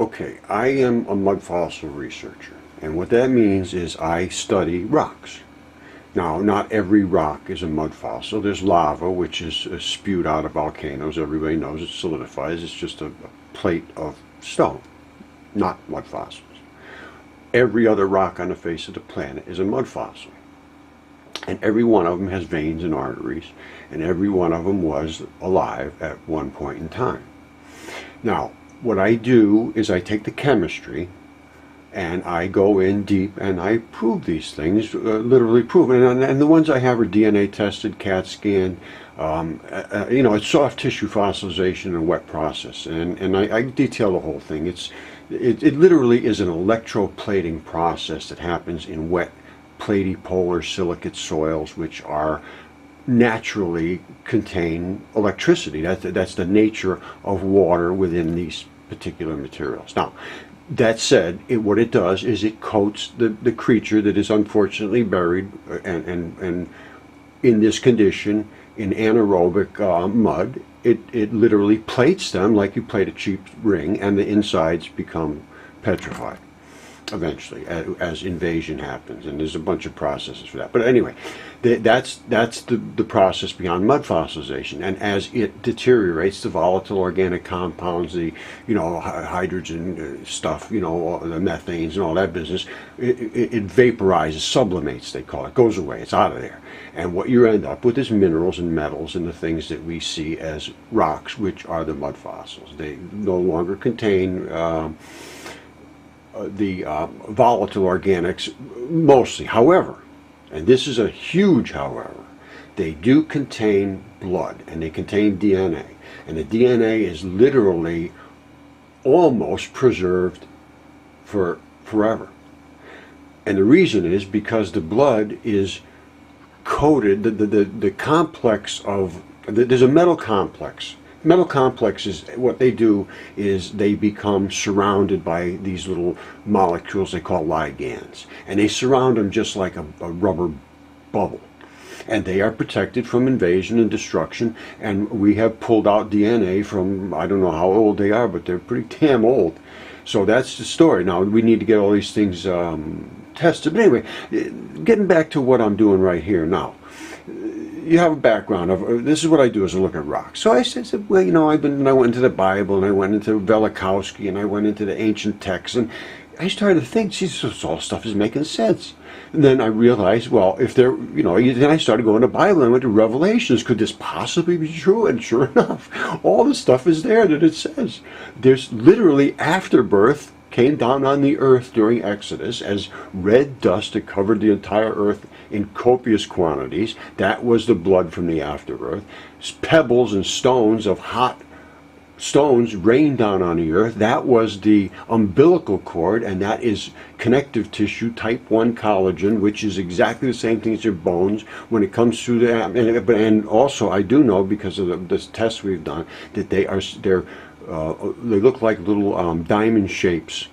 Okay, I am a mud fossil researcher, and what that means is I study rocks. Now, not every rock is a mud fossil. There's lava, which is spewed out of volcanoes. Everybody knows it solidifies. It's just a plate of stone, not mud fossils. Every other rock on the face of the planet is a mud fossil. And every one of them has veins and arteries, and every one of them was alive at one point in time. Now, what I do is I take the chemistry and I go in deep and I prove these things, literally prove it. And the ones I have are DNA tested, CAT scan. It's soft tissue fossilization and wet process, and I detail the whole thing. It literally is an electroplating process that happens in wet, platypolar silicate soils, which are naturally contain electricity. That's the nature of water within these particular materials. Now, that said, what it does is it coats the creature that is unfortunately buried and in this condition in anaerobic mud. It literally plates them like you plate a cheap ring, and the insides become petrified eventually as invasion happens, and there's a bunch of processes for that. But anyway, that's the process beyond mud fossilization. And as it deteriorates, the volatile organic compounds, the hydrogen stuff, the methanes and all that business, it vaporizes, sublimates, they call it, goes away, it's out of there. And what you end up with is minerals and metals and the things that we see as rocks, which are the mud fossils. They no longer contain the volatile organics, mostly. However, and this is a huge however, they do contain blood and they contain DNA. And the DNA is literally almost preserved for forever. And the reason is because the blood is coated, the complex of, there's a metal complex. Metal complexes, what they do is they become surrounded by these little molecules they call ligands. And they surround them just like a rubber bubble. And they are protected from invasion and destruction. And we have pulled out DNA from, I don't know how old they are, but they're pretty damn old. So that's the story. Now, we need to get all these things tested. But anyway, getting back to what I'm doing right here now. You have a background of, this is what I do is I look at rocks. So I said, well, I went into the Bible, and I went into Velikowski, and I went into the ancient texts, and I started to think, geez, this all stuff is making sense. And then I realized, well, if there, then I started going to the Bible, and I went to Revelations. Could this possibly be true? And sure enough, all the stuff is there that it says. There's literally afterbirth came down on the earth during Exodus as red dust that covered the entire earth in copious quantities. That was the blood from the afterbirth. Pebbles and stones of hot stones rained down on the earth. That was the umbilical cord, and that is connective tissue, type 1 collagen, which is exactly the same thing as your bones when it comes through the and also I do know, because of the tests we've done, that they look like little diamond shapes,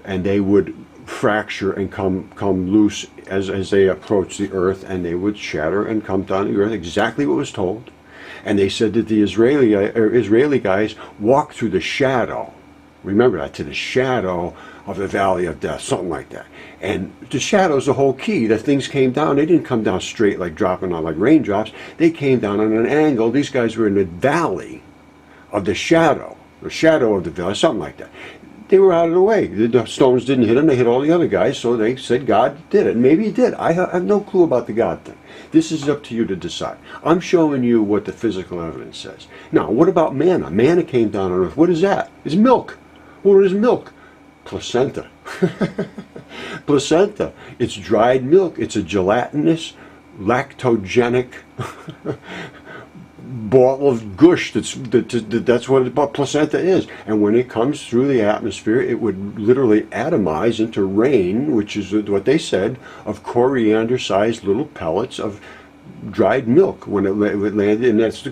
and they would fracture and come loose as they approach the earth, and they would shatter and come down to the earth, exactly what was told. And they said that the Israeli guys walked through the shadow, remember that, to the shadow of the valley of death, something like that. And the shadow is the whole key. The things came down, they didn't come down straight like dropping on like raindrops, they came down on an angle. These guys were in the valley of the shadow of the valley, something like that. They were out of the way. The stones didn't hit them, they hit all the other guys, so they said God did it. Maybe he did. I have no clue about the God thing. This is up to you to decide. I'm showing you what the physical evidence says. Now, what about manna? Manna came down on earth. What is that? It's milk. What is milk? Placenta. Placenta. It's dried milk. It's a gelatinous, lactogenic ball of gush. That's what placenta is. And when it comes through the atmosphere, it would literally atomize into rain, which is what they said, of coriander-sized little pellets of dried milk when it landed, and that's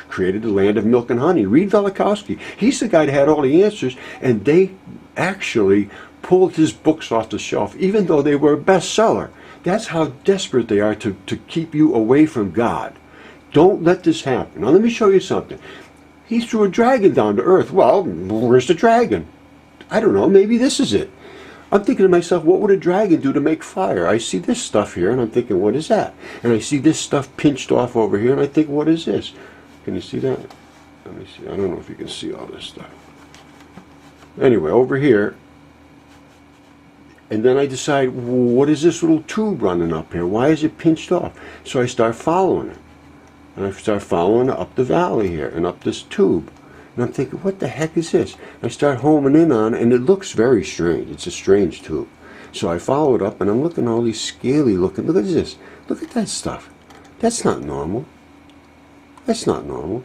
created the land of milk and honey. Read Velikowski. He's the guy that had all the answers, and they actually pulled his books off the shelf, even though they were a bestseller. That's how desperate they are to keep you away from God. Don't let this happen. Now let me show you something. He threw a dragon down to earth. Well, where's the dragon? I don't know, maybe this is it. I'm thinking to myself, what would a dragon do to make fire? I see this stuff here, and I'm thinking, what is that? And I see this stuff pinched off over here, and I think, what is this? Can you see that? Let me see. I don't know if you can see all this stuff. Anyway, over here, and then I decide, what is this little tube running up here? Why is it pinched off? So I start following it. And I start following it up the valley here, and up this tube. And I'm thinking, what the heck is this? I start homing in on it, and it looks very strange. It's a strange tube. So I follow it up, and I'm looking at all these scaly looking. Look at this. Look at that stuff. That's not normal. That's not normal.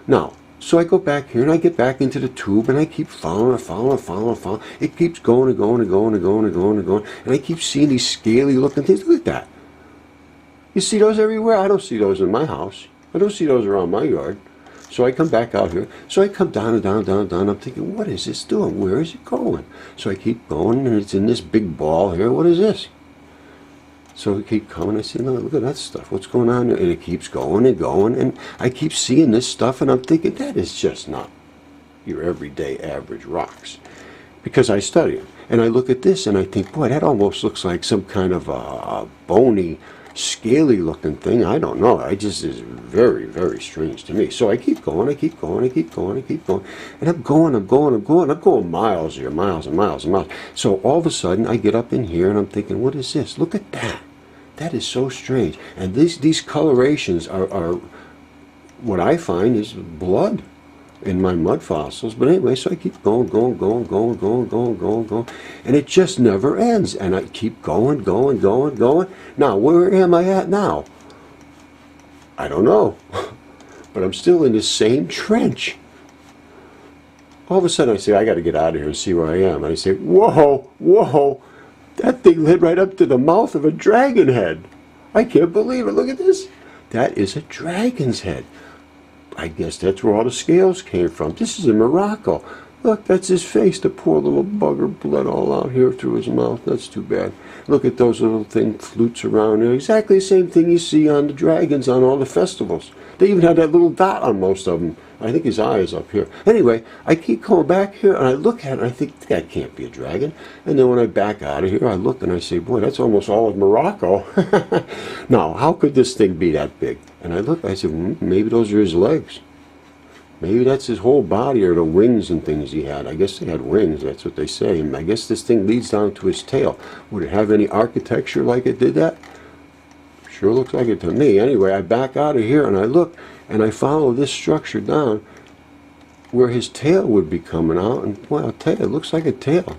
Now, so I go back here, and I get back into the tube, and I keep following it. It keeps going and going and going and going and going and going. And I keep seeing these scaly looking things. Look at that. You see those everywhere? I don't see those in my house. I don't see those around my yard. So I come back out here. So I come down and down and down and down. I'm thinking, what is this doing? Where is it going? So I keep going, and it's in this big ball here. What is this? So I keep coming. I say, no, look at that stuff. What's going on there? And it keeps going and going. And I keep seeing this stuff, and I'm thinking, that is just not your everyday average rocks. Because I study them. And I look at this, and I think, boy, that almost looks like some kind of a bony, scaly looking thing. I don't know. It just is very, very strange to me. So I keep going, I keep going, I keep going, I keep going. And I'm going miles here, miles and miles and miles. So all of a sudden I get up in here and I'm thinking, what is this? Look at that. That is so strange. And these colorations are what I find is blood in my mud fossils. But anyway, so I keep going. And it just never ends. And I keep going. Now, where am I at now? I don't know. But I'm still in the same trench. All of a sudden I say, I got to get out of here and see where I am. And I say, whoa. That thing led right up to the mouth of a dragon head. I can't believe it. Look at this. That is a dragon's head. I guess that's where all the scales came from. This is in Morocco. Look, that's his face. The poor little bugger bled all out here through his mouth. That's too bad. Look at those little flutes around there. Exactly the same thing you see on the dragons on all the festivals. They even had that little dot on most of them. I think his eye is up here. Anyway, I keep going back here, and I look at it, and I think, that can't be a dragon. And then when I back out of here, I look, and I say, boy, that's almost all of Morocco. Now, how could this thing be that big? And I look, I said, maybe those are his legs. Maybe that's his whole body, or the wings and things he had. I guess they had wings, that's what they say. And I guess this thing leads down to his tail. Would it have any architecture like it did that? Sure looks like it to me. Anyway, I back out of here, and I look, and I follow this structure down where his tail would be coming out. And, well, I'll tell you, it looks like a tail.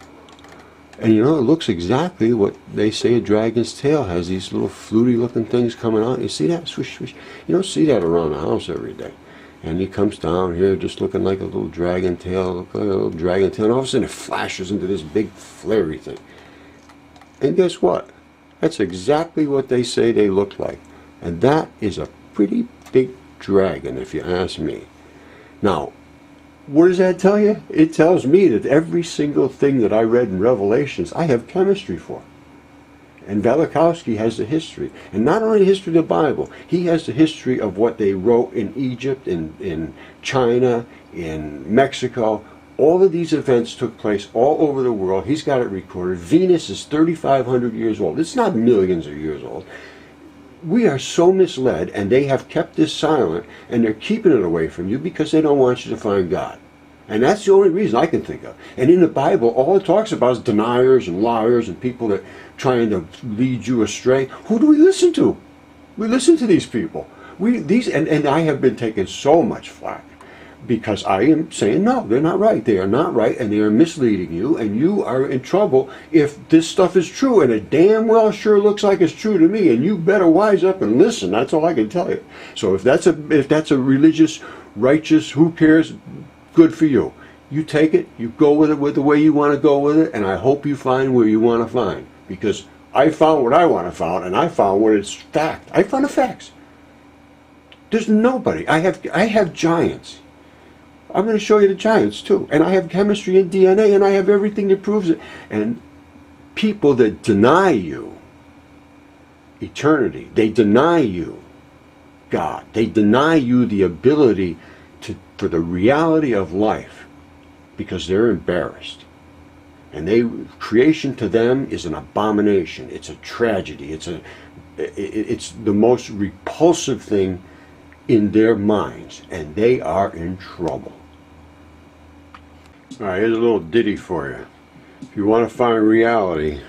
And you know, it looks exactly what they say a dragon's tail has, these little fluty looking things coming out. You see that? Swish, swish. You don't see that around the house every day. And he comes down here just looking like a little dragon tail, and all of a sudden it flashes into this big flary thing. And guess what? That's exactly what they say they look like. And that is a pretty big dragon, if you ask me. Now, what does that tell you? It tells me that every single thing that I read in Revelations, I have chemistry for. And Velikovsky has the history. And not only the history of the Bible, he has the history of what they wrote in Egypt, in China, in Mexico. All of these events took place all over the world. He's got it recorded. Venus is 3,500 years old. It's not millions of years old. We are so misled, and they have kept this silent, and they're keeping it away from you because they don't want you to find God. And that's the only reason I can think of. And in the Bible, all it talks about is deniers and liars and people that trying to lead you astray. Who do we listen to? We listen to these people. And I have been taking so much flack because I am saying, no, they're not right. They are not right, and they are misleading you, and you are in trouble if this stuff is true, and it damn well sure looks like it's true to me, and you better wise up and listen. That's all I can tell you. So if that's a religious, righteous, who cares, good for you. You take it, you go with it with the way you want to go with it, and I hope you find where you want to find. Because I found what I want to find, and I found what it's fact. I found the facts. There's nobody. I have giants. I'm going to show you the giants too. And I have chemistry and DNA, and I have everything that proves it. And people that deny you eternity, they deny you God, they deny you the ability for the reality of life because they're embarrassed. And creation to them is an abomination. It's a tragedy. It's the most repulsive thing in their minds, and they are in trouble. All right, here's a little ditty for you. If you want to find reality,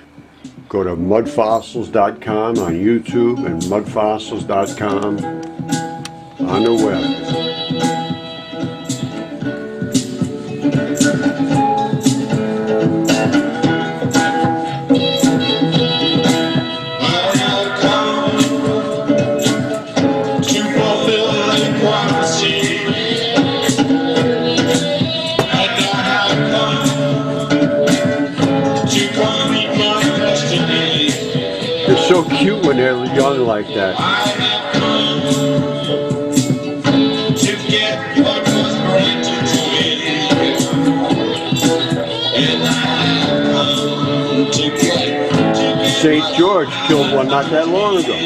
go to mudfossils.com on YouTube and mudfossils.com on the web. They're so cute when they're young like that. I have come to get what was granted to me, and I have come to get. St. George killed one not that long ago.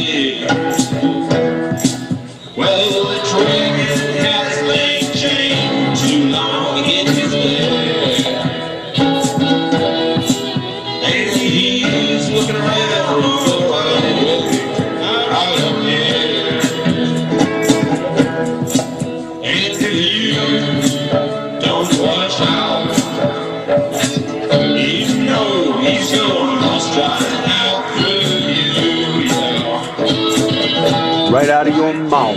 Well, the dragon has lain chained too long in his lair, and he's looking around. Right out of your mouth.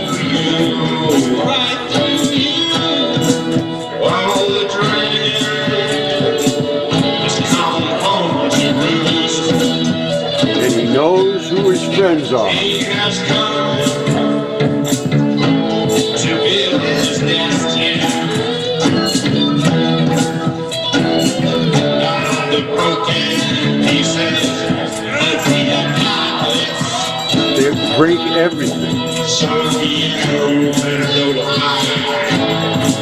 And he knows who his friends are. He has come to build his nest here. The broken pieces of the apocalypse. They break everything. So you better go to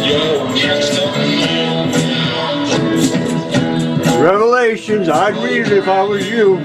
your next of Revelations, I'd read it if I was you.